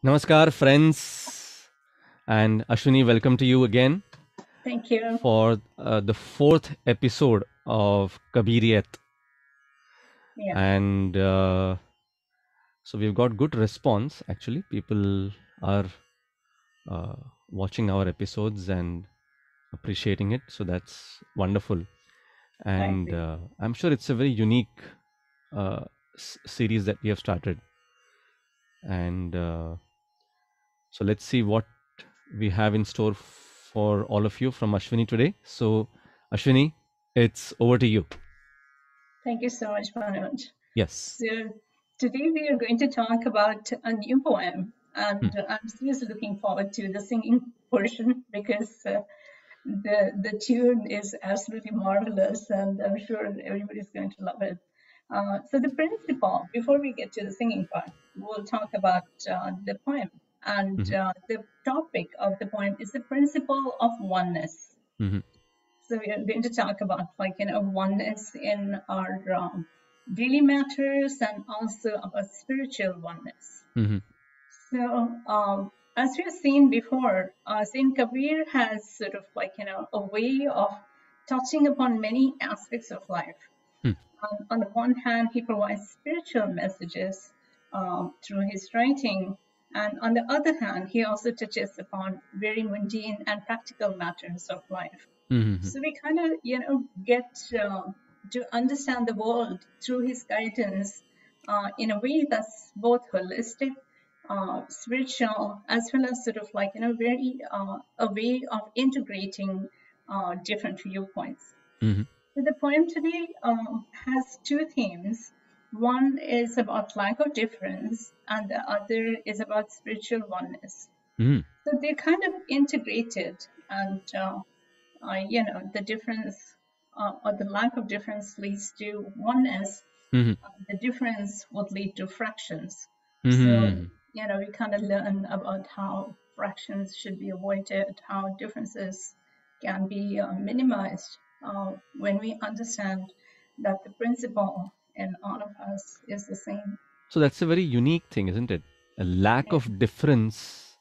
Namaskar, friends. And Ashwini, welcome to you again Thank you. for the fourth episode of Kabiriyat. Yeah, And so we've got good response, actually. People are uh, watching our episodes and appreciating it. So that's wonderful. I And agree. I'm sure it's a very unique uh, series that we have started. And so let's see what we have in store for all of you from Ashwini today. So, Ashwini, it's over to you. Thank you so much, Manoj. Yes. So today we are going to talk about a new poem, Hmm. and I'm seriously looking forward to the singing portion because the tune is absolutely marvelous, and I'm sure everybody's going to love it. So the principle, before we get to the singing part, we'll talk about the poem, and Mm-hmm. the topic of the poem is the principle of oneness. Mm-hmm. So we are going to talk about oneness in our daily matters and also about spiritual oneness. Mm-hmm. So as we have seen before, Saint Kabir has sort of a way of touching upon many aspects of life. Hmm. On the one hand, he provides spiritual messages through his writing, and on the other hand, he also touches upon very mundane and practical matters of life. Mm-hmm. So we kind of, get to understand the world through his guidance in a way that's both holistic, spiritual, as well as sort of very a way of integrating different viewpoints. Mm-hmm. So the poem today has two themes. One is about lack of difference, and the other is about spiritual oneness. Mm-hmm. So they're kind of integrated, and the difference or the lack of difference leads to oneness. Mm-hmm. The difference would lead to fractions. So Mm-hmm. we kind of learn about how fractions should be avoided, how differences can be minimized when we understand that the principle in all of us is the same. So that's a very unique thing, isn't it? A lack Yeah. of difference,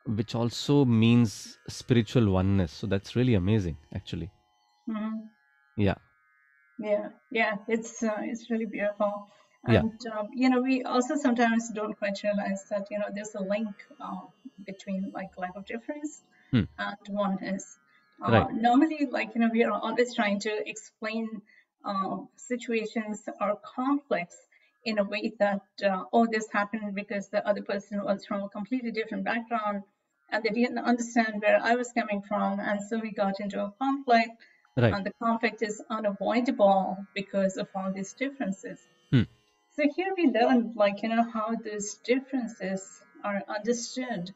which also means spiritual oneness. So that's really amazing, actually. Mhm. Yeah. Yeah, it's really beautiful, Yeah. and we also sometimes don't quite realize that there's a link between like lack of difference Hmm. and oneness. Right. Normally, we are always trying to explain situations or conflicts in a way that oh, this happened because the other person was from a completely different background and they didn't understand where I was coming from, and so we got into a conflict, Right. and the conflict is unavoidable because of all these differences. Hmm. So here we learn, how these differences are understood.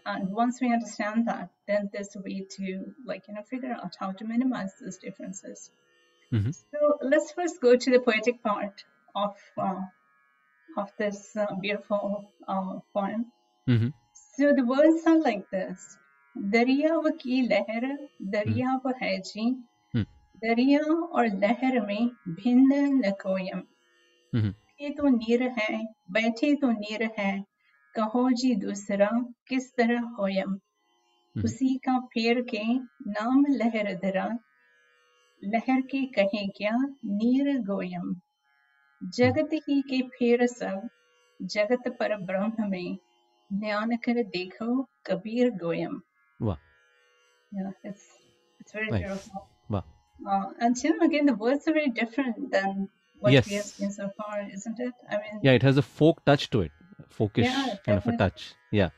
And once we understand that, then there's a way to, figure out how to minimize those differences. Mm-hmm. So let's first go to the poetic part of this beautiful poem. Mm-hmm. So the words are like this: दरिया की लहर Mm-hmm. दरिया वो है जी, Hmm. दरिया और लहर में भिन्न न कोयम, Mm-hmm. ये तो नीर है बैठे तो नीर है, कहो जी दूसरा किस तरह होयम, Mm-hmm. उसी का फेर के नाम लहर धरा, लहर के कहे क्या नीर गोयम, Mm-hmm. जगत ही के फेर सब जगत पर ब्रह्म में, ध्यान कर देखो Kabir गोयम. Wow. Yeah, it's very Nice. beautiful. Wow. And again, the words are very different than what we have Yes. seen so far, isn't it? I mean, Yeah, it has a folk touch to it, yeah, folkish kind of a definitely. touch. Yeah.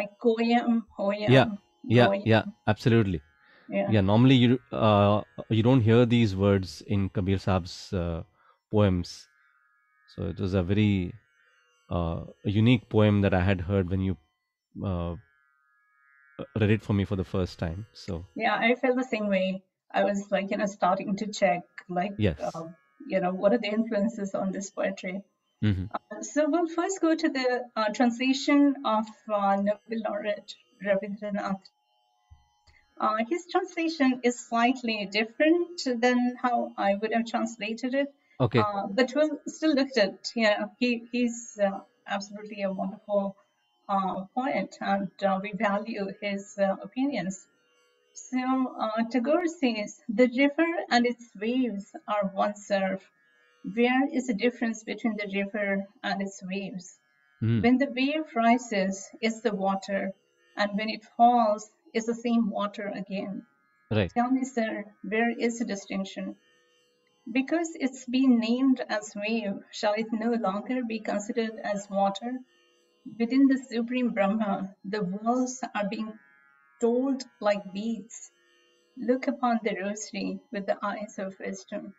Like Goyam, Yeah. Hoyam, Yeah. Yeah. Goyam. Absolutely. Yeah. Yeah. Normally, you don't hear these words in Kabir Saab's poems. So it was a very a unique poem that I had heard when you uh, read it for me for the first time. So Yeah, I felt the same way. I was starting to check, yes. what are the influences on this poetry. Mm-hmm. So we'll first go to the translation of Nobel laureate Rabindranath. His translation is slightly different than how I would have translated it, Okay. but we'll still look at it. He's absolutely a wonderful poet, and we value his opinions. So Tagore says the river and its waves are one surf. Where is the difference between the river and its waves? Mm. When the wave rises, it's the water, and when it falls, it's the same water again. Right. Tell me, sir, where is the distinction? Because it's been named as wave, shall it no longer be considered as water? Within the Supreme Brahma, the worlds are being told like beads. Look upon the rosary with the eyes of wisdom.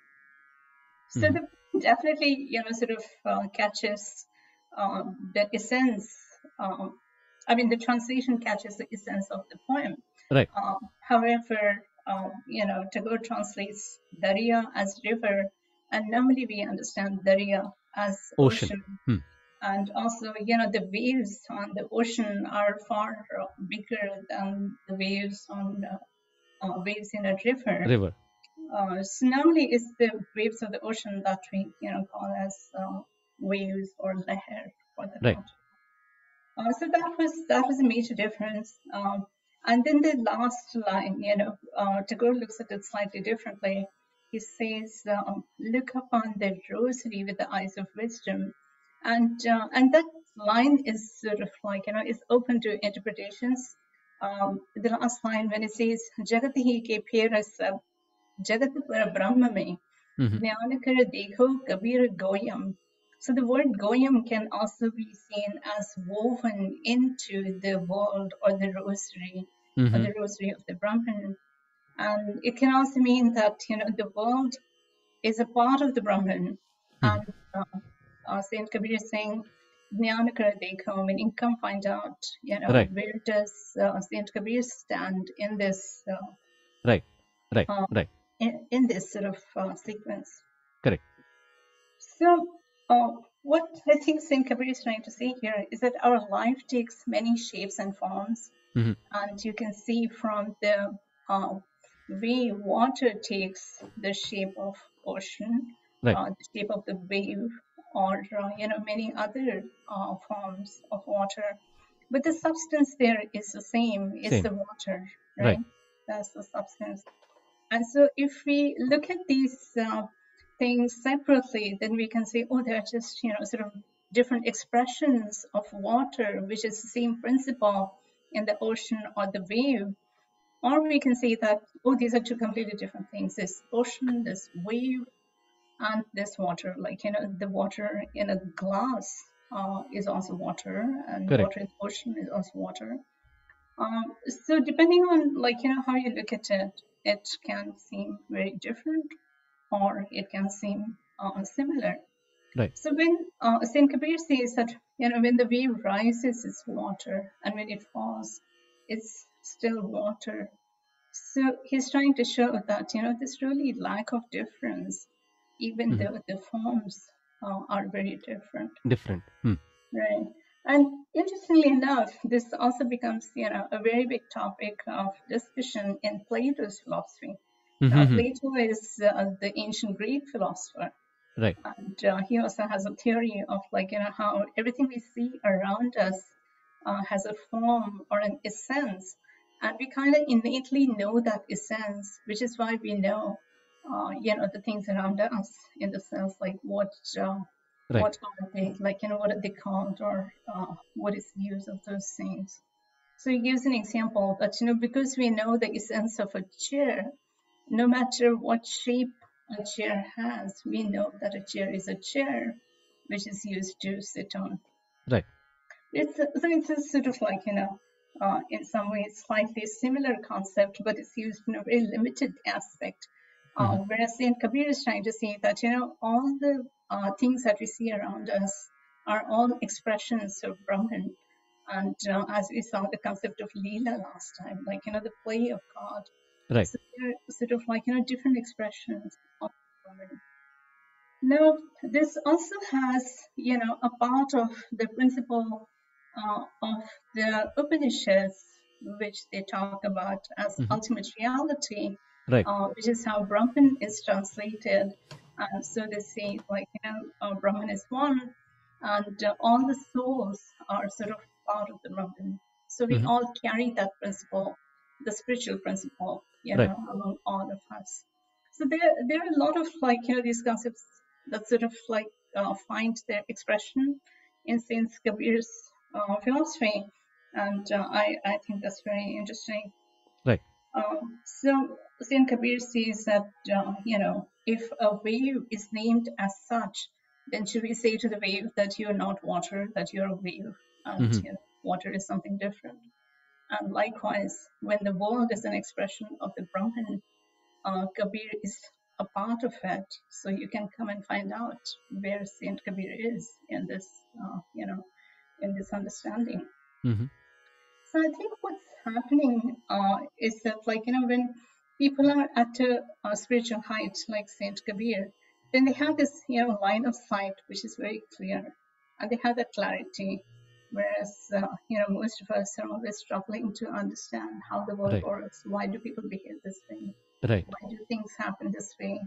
So Hmm. the definitely, sort of catches the essence. I mean, the translation catches the essence of the poem. Right. However, Tagore translates Darya as river, and normally we understand Darya as Ocean. ocean. Hmm. And also, the waves on the ocean are far bigger than the waves on waves in a river. River. Tsunami is the waves of the ocean that we, call as waves or leher for that Right. matter. So that was a major difference. And then the last line, Tagore looks at it slightly differently. He says, "Look upon the rosary with the eyes of wisdom," and that line is sort of like is open to interpretations. The last line when it says, "Jagati hi ke phera sab Jagat par Brahma mein Hmm. jnana kar dekho kabir goyam." So the word goyam can also be seen as woven into the world or Hmm. the rosary of the Brahman. And it can also mean that, the world is a part of the Brahman. Hmm. And Saint Kabir is saying, Jnana kar dekho, meaning come find out, Right. where does Saint Kabir stand in this Right. Right. uh, Right. in this sort of sequence. Correct. So, what I think Saint Kabir is trying to say here is that our life takes many shapes and forms, Hmm. and you can see from the way water takes the shape of ocean, Right. the shape of the wave, or many other forms of water. But the substance there is the same. It's Same. the water, Right. right? That's the substance. And so if we look at these things separately, then we can say, oh, they're just, sort of different expressions of water, which is the same principle in the ocean or the wave. Or we can say that, oh, these are two completely different things. This ocean, this wave, and this water. Like, the water in a glass is also water, and Correct. water in the ocean is also water. So depending on how you look at it, it can seem very different or it can seem similar. Right. So when Saint Kabir says that when the wave rises, it's water, and when it falls, it's still water. So he's trying to show that there's really lack of difference, even Hmm. though the forms are very different. Different. Hmm. Right. And interestingly enough, this also becomes, a very big topic of discussion in Plato's philosophy. Hmm. Plato is the ancient Greek philosopher, Right. and he also has a theory of how everything we see around us has a form or an essence, and we kind of innately know that essence, which is why we know, the things around us in the sense like uh, Right. what are they like, what are they called, or what is the use of those things. So he gives an example that because we know the essence of a chair, no matter what shape a chair has, we know that a chair is a chair, which is used to sit on. Right. It's a sort of in some ways, slightly similar concept, but it's used in a very limited aspect. Hmm. Whereas Saint Kabir is trying to say that all the things that we see around us are all expressions of Brahman, and as we saw the concept of Leela last time, the play of God. Right. So they're sort of different expressions of Brahman. Now, this also has, a part of the principle of the Upanishads, which they talk about as Hmm. ultimate reality, Right. which is how Brahman is translated. And so they say, Brahman is one, and all the souls are sort of part of the Brahman. So we Hmm. all carry that principle, the spiritual principle, Right. among all of us. So there are a lot of these concepts that sort of find their expression in Saint Kabir's philosophy, and I think that's very interesting. Right. So Saint Kabir says that if a wave is named as such, then should we say to the wave that you're not water, that you're a wave, and Hmm. water is something different. And likewise, when the world is an expression of the Brahman, Kabir is a part of it. So you can come and find out where Saint Kabir is in this, in this understanding. Hmm. So I think what's happening is that, when people are at a spiritual height, like Saint Kabir, then they have this, line of sight which is very clear, and they have that clarity. Whereas, most of us are always struggling to understand how the world Right. works. Why do people behave this way? Right. Why do things happen this way?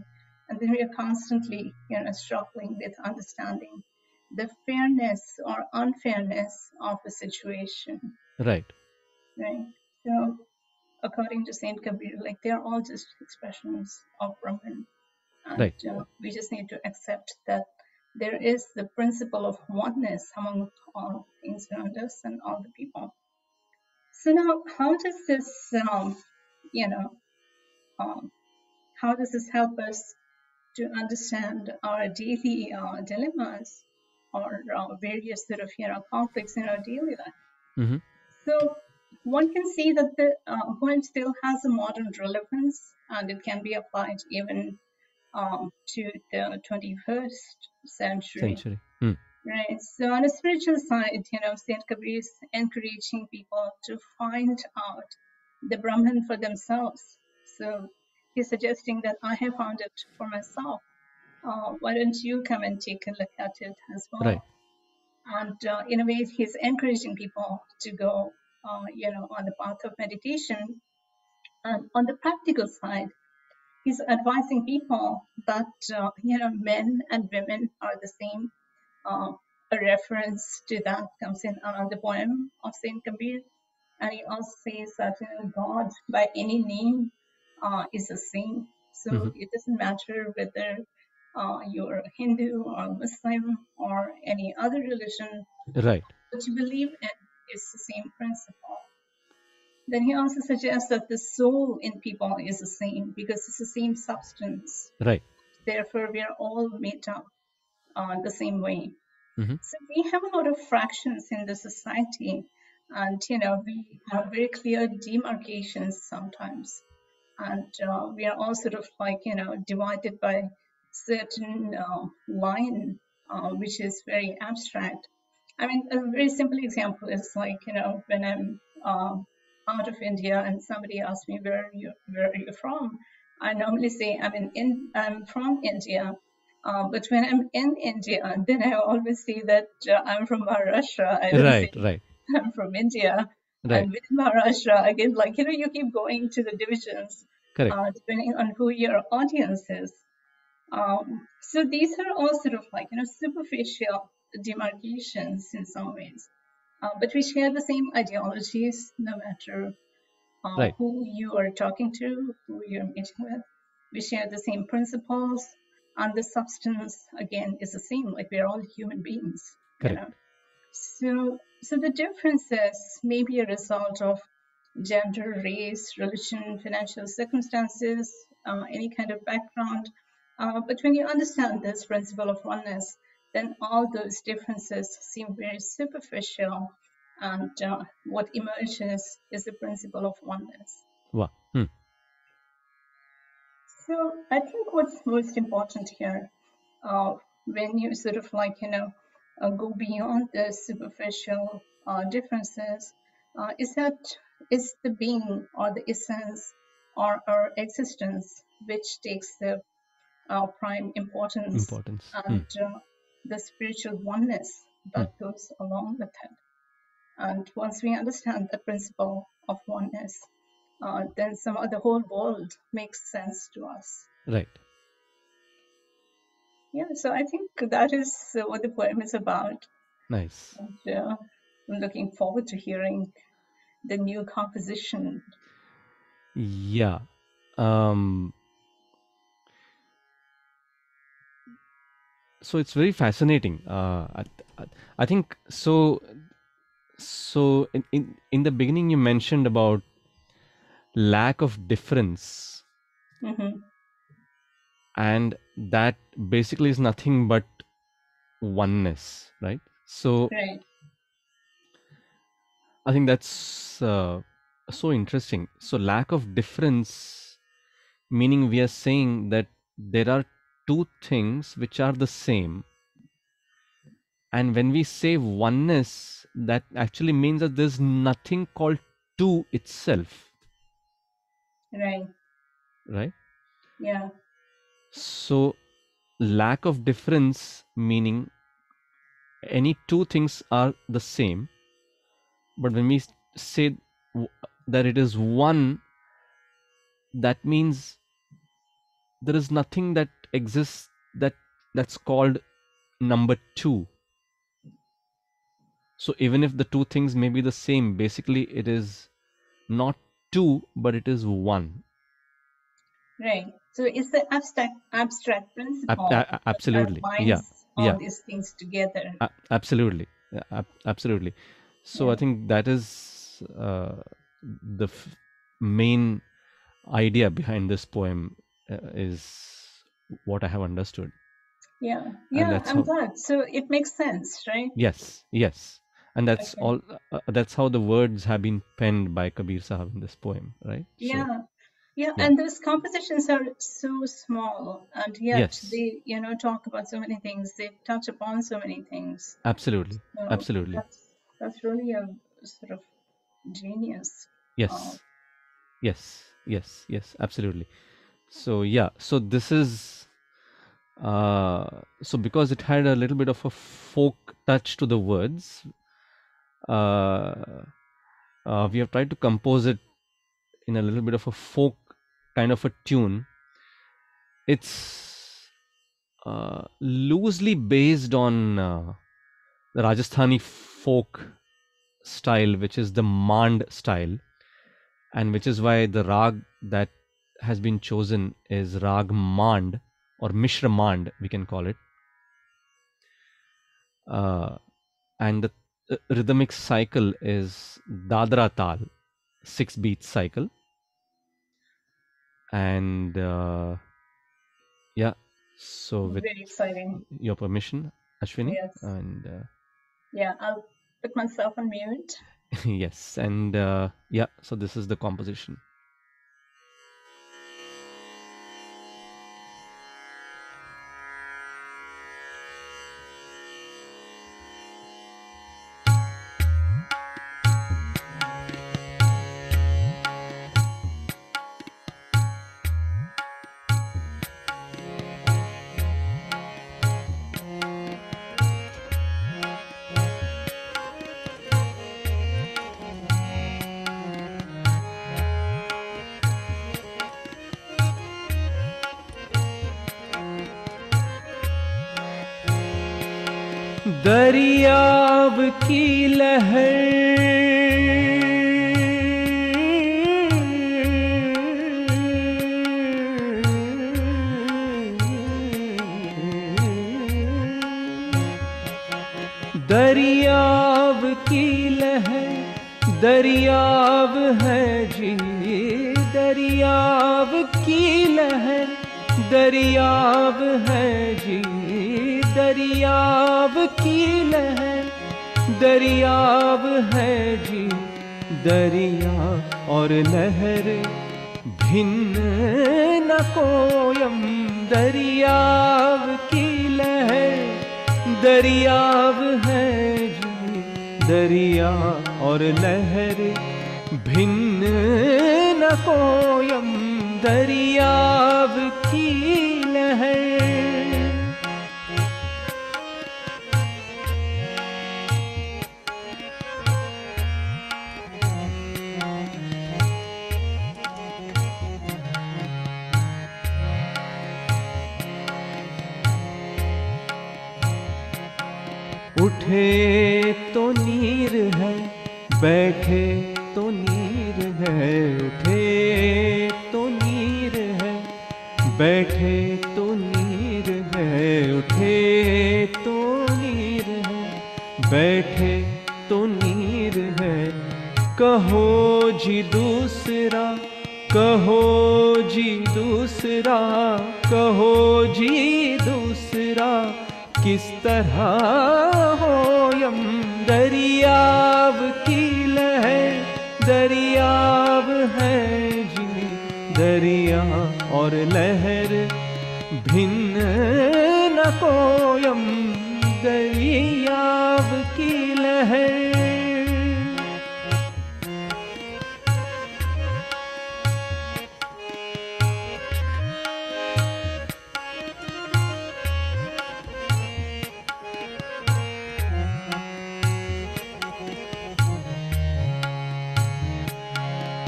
And then we are constantly, struggling with understanding the fairness or unfairness of a situation, Right. right? So according to Saint Kabir, they're all just expressions of Brahman, and Right. we just need to accept that there is the principle of oneness among all things around us and all the people. So now, how does this, you know, um, how does this help us to understand our daily dilemmas or various sort of conflicts in our daily life? Hmm. So one can see that the poem still has a modern relevance, and it can be applied even to the 21st century. Century. Hmm. Right. So on a spiritual side, Saint Kabir is encouraging people to find out the Brahman for themselves. So he's suggesting that I have found it for myself. Why don't you come and take a look at it as Right. well? And in a way, he's encouraging people to go, on the path of meditation. And on the practical side, he's advising people that men and women are the same. Uh, a reference to that comes in another poem of Saint Kabir, and he also says that God by any name is the same. So Hmm. it doesn't matter whether you're a Hindu or Muslim or any other religion, Right. what you believe in is the same principle. Then he also suggests that the soul in people is the same because it's the same substance. Right. Therefore, we are all made up the same way. Hmm. So we have a lot of fractions in the society, and we have very clear demarcations sometimes, and we are all sort of divided by certain line, which is very abstract. I mean, a very simple example is when I'm out of India and somebody asks me where are you from, I normally say I'm from India. But when I'm in India, then I always say that I'm from Maharashtra. I don't say Right. Right. I'm from India. Right. And within Maharashtra, again, you keep going to the divisions Correct. depending on who your audience is. So these are all sort of superficial demarcations in some ways. But we share the same ideologies no matter Right. who you are talking to, who you're meeting with. We share the same principles, and the substance again is the same. Like we're all human beings, you Correct. know. So the differences may be a result of gender, race, religion, financial circumstances, any kind of background. But when you understand this principle of oneness, then all those differences seem very superficial, and what emerges is the principle of oneness. Wow. Hmm. So I think what's most important here, when you sort of go beyond the superficial differences, is that it's the being or the essence or our existence which takes the prime importance, Importance. Hmm. and the spiritual oneness Hmm. that goes along with it. And once we understand the principle of oneness, then somehow the whole world makes sense to us. Right. Yeah, so I think that is what the poem is about. Nice. And, I'm looking forward to hearing the new composition. Yeah. Um, so it's very fascinating. I think so. So in the beginning, you mentioned about lack of difference, Hmm. and that basically is nothing but oneness, right? So Right, I think that's so interesting. So lack of difference, meaning we are saying that there are two things which are the same, and when we say oneness, that actually means that there's nothing called two itself, right, right? yeah, So lack of difference, meaning any two things are the same, but when we say that it is one, that means there is nothing that exists that's called number two. So even if the two things may be the same, basically it is not two, but it is one. right. So it's the abstract principle that Absolutely, yeah, binds all yeah, these things together. absolutely, yeah, absolutely. So I Yeah, think that is the main idea behind this poem, is what I have understood, yeah, and yeah. that's I'm how. glad. So it makes sense, right? Yes, yes, and that's Okay. all. That's how the words have been penned by Kabir Sahib in this poem, right? So Yeah, yeah. yeah, And those compositions are so small, and yet yes, they, talk about so many things. They touch upon so many things. absolutely, So absolutely, that's really a sort of genius. Uh, yes, yes, yes, yes, absolutely. So yeah, so this is so because it had a little bit of a folk touch to the words, uh, we have tried to compose it in a little bit of a folk kind of a tune. It's loosely based on the Rajasthani folk style, which is the Mand style, and which is why the rag that has been chosen is Rag Mand, or Mishra Mand, we can call it. And the rhythmic cycle is Dadra Tal, 6 beat cycle. And yeah, so with Very exciting. your permission, Ashwini, Yes. and Yeah, I'll put myself on mute. yes, and yeah, so this is the composition. दरियाव की लहर दरियाव की लहर दरियाव है जी दरियाव की लहर दरियाव है जी दरियाव की लहर दरियाव है जी दरिया और लहर भिन्न न कोयम दरियाव की लहर दरियाव है जी दरिया और लहर भिन्न न कोयम दरियाव की लहर उठे तो नीर है, बैठे तो नीर है, उठे तो नीर है, बैठे तो नीर है, उठे तो नीर है, बैठे तो नीर है। कहो जी दूसरा, कहो जी दूसरा, कहो जी दूसरा, किस तरह हो यम। दरियाव की लहर, दरियाव है जी दरिया और लहर, भिन्न न कोयम। दरियाव की लहर।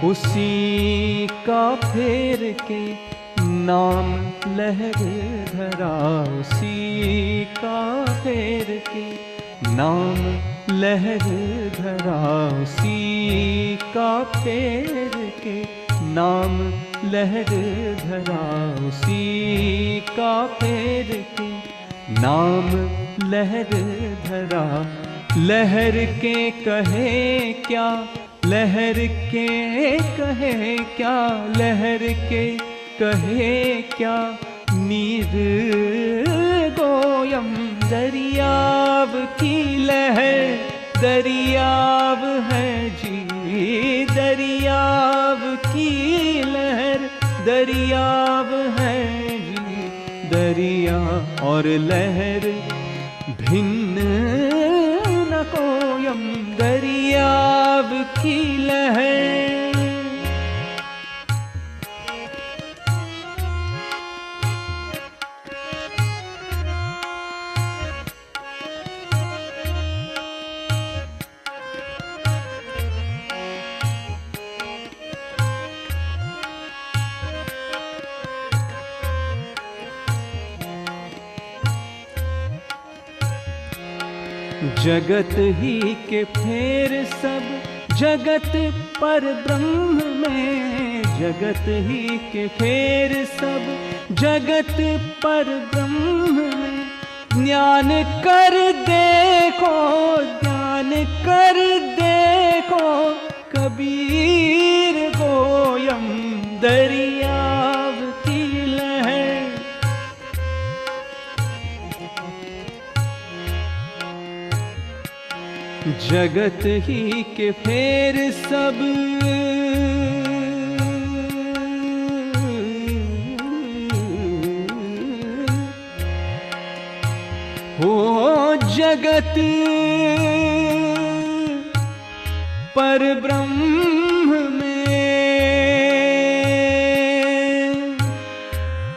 उसी का फेर के नाम लहर धरा, उसी का फेर के नाम लहर धरा, उसी का फेर के नाम लहर धरा, उसी का फेर के नाम लहर धरा। लहर के कहे क्या, लहर के कहे क्या, लहर के कहे क्या, नीर गोयम। दरियाव की लहर, दरियाव है जी दरियाव की लहर, दरियाव है जी दरिया और लहर, भिन्न न कोयम। दरियाव की लहर। जगत ही के फेर सब, जगत पर ब्रह्म में, जगत ही के फेर सब, जगत पर ब्रह्म में। ज्ञान कर देखो, ज्ञान कर देखो, कबीर गोयम। दरियाव की लहर। जगत ही के फेर सब, हो जगत पर ब्रह्म में,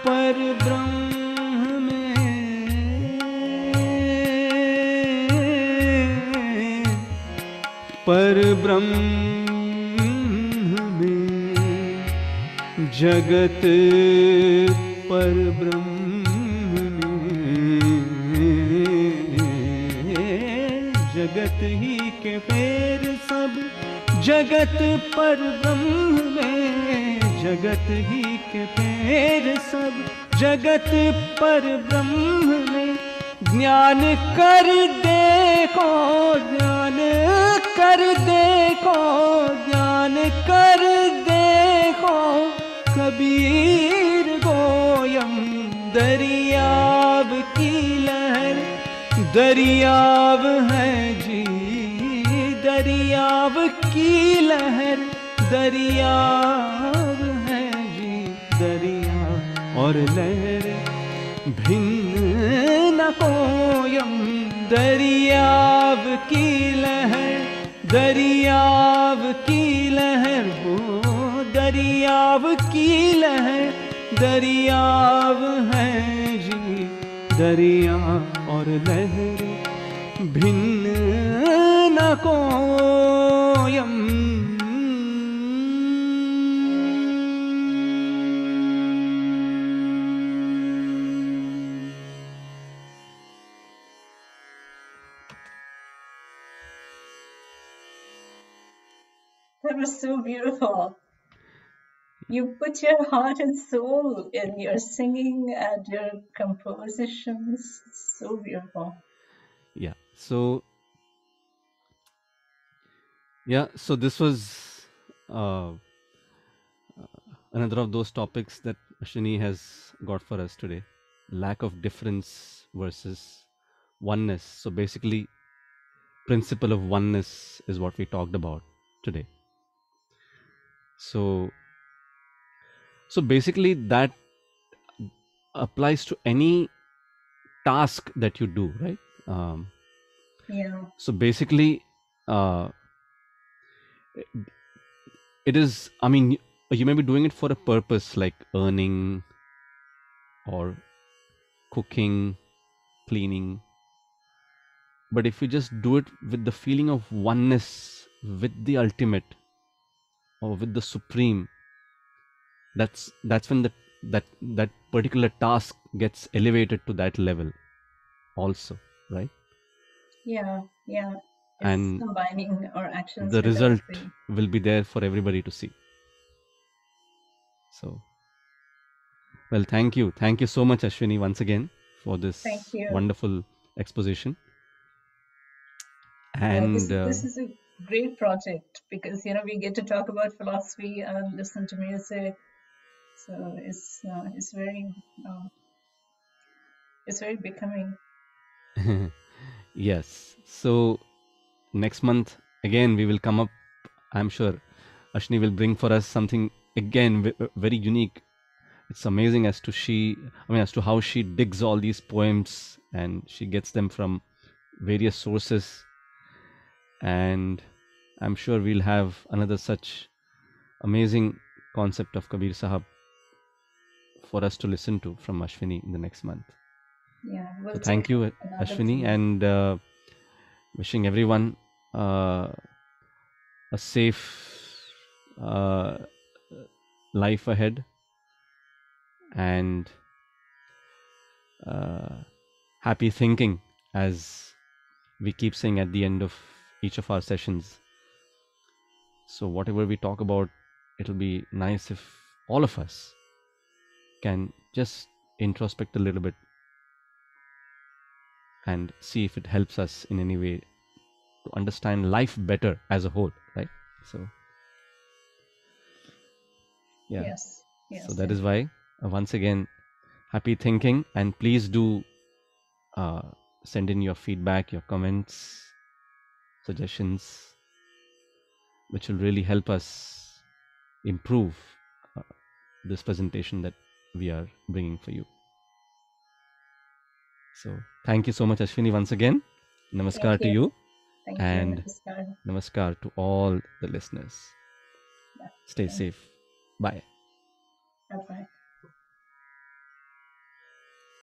पर ब्रह्म में, पर ब्रह्म में। जगत पर ब्रह्म में, जगत ही के फेर सब, जगत पर ब्रह्म में। जगत ही के फेर सब, जगत पर ब्रह्म में। ज्ञान कर देखो, ज्ञान कर देखो, ज्ञान कर देखो, कबीर गोयम। दरियाव की लहर, दरियाव है जी दरियाव की लहर, दरियाव है जी दरिया और लहर, भिन्न न कोयम। दरियाव की लहर, दरियाव की लहर, हो दरियाव की लहर, दरियाव है जी दरिया और लहर, भिन्न न कोयम। That was so beautiful. You put your heart and soul in your singing and your compositions. So beautiful. Yeah. So yeah. So this was uh, another of those topics that Ashwini has got for us today. Lack of difference versus oneness. So basically, principle of oneness is what we talked about today. So basically that applies to any task that you do, right? Um, Yeah, so basically, uh, it is. I mean, you may be doing it for a purpose like earning or cooking, cleaning. But if you just do it with the feeling of oneness with the ultimate or with the supreme, that's when that particular task gets elevated to that level also, right? yeah, yeah. It's And combining our actions the with our result faith. will be there for everybody to see. So, well, thank you so much, Ashwini, once again for Thank this you. wonderful exposition. Yeah, And this is a great project because we get to talk about philosophy and listen to music. So uh, it's very becoming. yes, so next month again we will come up. I'm sure Ashni will bring for us something again very unique. It's amazing as to how she digs all these poems and she gets them from various sources. And I'm sure we'll have another such amazing concept of Kabir Sahab for us to listen to from Ashwini in the next month. Yeah, So we'll thank take you, another Ashwini, theme. and wishing everyone uh, a safe uh, life ahead, and uh, happy thinking, as we keep saying at the end of each of our sessions. So whatever we talk about, it'll be nice if all of us can just introspect a little bit and see if it helps us in any way to understand life better as a whole, right? So yeah, Yes, so yes, that is indeed. why once again, happy thinking, and please do uh, send in your feedback, your comments, suggestions, which will really help us improve uh, this presentation that we are bringing for you. So thank you so much, Ashwini, once again. Thank Namaskar to you. you, Thank you, and Namaskar. namaskar to all the listeners. Yeah, Stay thank you. safe. Bye. Bye bye.